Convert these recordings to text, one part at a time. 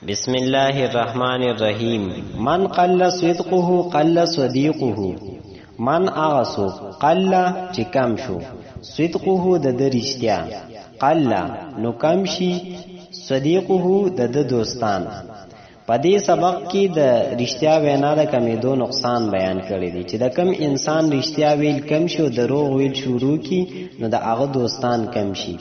بسم الله الرحمن الرحیم. من قل صدقه قل صدیقه. من اغسو قل چی کم شو، صدقه د رشتیا، قل نو کم شي صدیقه د دوستان. په دې سبق کې د رښتیا وینا د کمیدو نقصان بیان کړی دی چې د کم انسان رښتیا ویل کم شي او دروغ ویل شروع کی نو د هغه دوستان کم شي.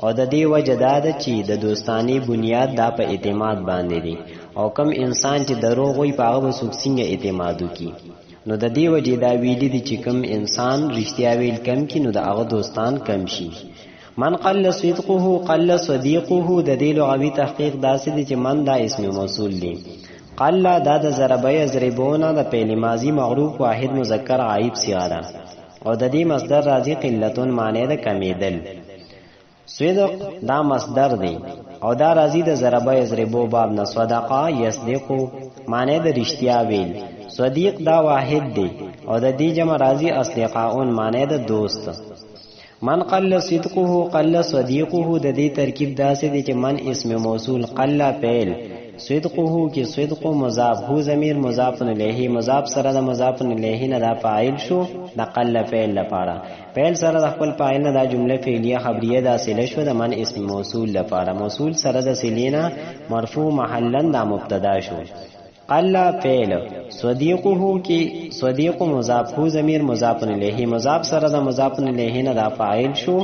او د دې وجه دا ده چې د دوستانی بنیاد دا په اعتماد باندې دی او کم انسان چې دروغ وی په هغه وسوک څنګه اعتماد وکي. نو د دې وجه دا ویلي دي چې کم انسان رښتیا ویل کم کی نو د هغه دوستان کم شي. من قل صدقه قل صدیقه. د دې لغوي تحقیق داسې دی چې من دا اسم موصول دی، قل دا د ضربه یضربونه د فعل ماضی مغروب واحد مذکر غایب صیغه ده او د دې مصدر راځي قلتون معنی د کمیدل. صدق دا مصدر دی او دا راځي د ضربه یضربو باب نه، صدقه یصدقو معنی د رښتیا ویل. صدیق دا واحد دی او د دې جمع راځي اصدقاؤن معنی د دوست. من قل صدقه قل صدیقه. د دې ترکیب داسې دی چې من اسم موصول، قل فعل، صدقه کې صدق مضاف، هو ضمیر مضاف الیه، مضاف سره د مضاف الیه نه دا فاعل شو د قل فعل لپاره، فعل سره د خپل فاعل نه دا جمله فعلیه خبریه دا صله شو د من اسم موصول لپاره، موصول سره د صلینا مرفوع محلا دا مبتدا شو. قل فعل، صدیقه کی صدیق مضاف، هو ضمیر مضاف الیه، مضاف سره د مضاف الیه نه دا فاعل شو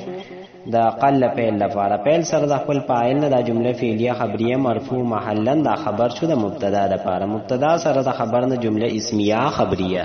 دا قل فعل لپاره، فعل سره د خپل فاعل نه دا جمله فعلیه خبریه مرفوع محلا دا خبر شو د مبتدا لپاره، مبتدا سره د خبر نه جمله اسمیه خبریه.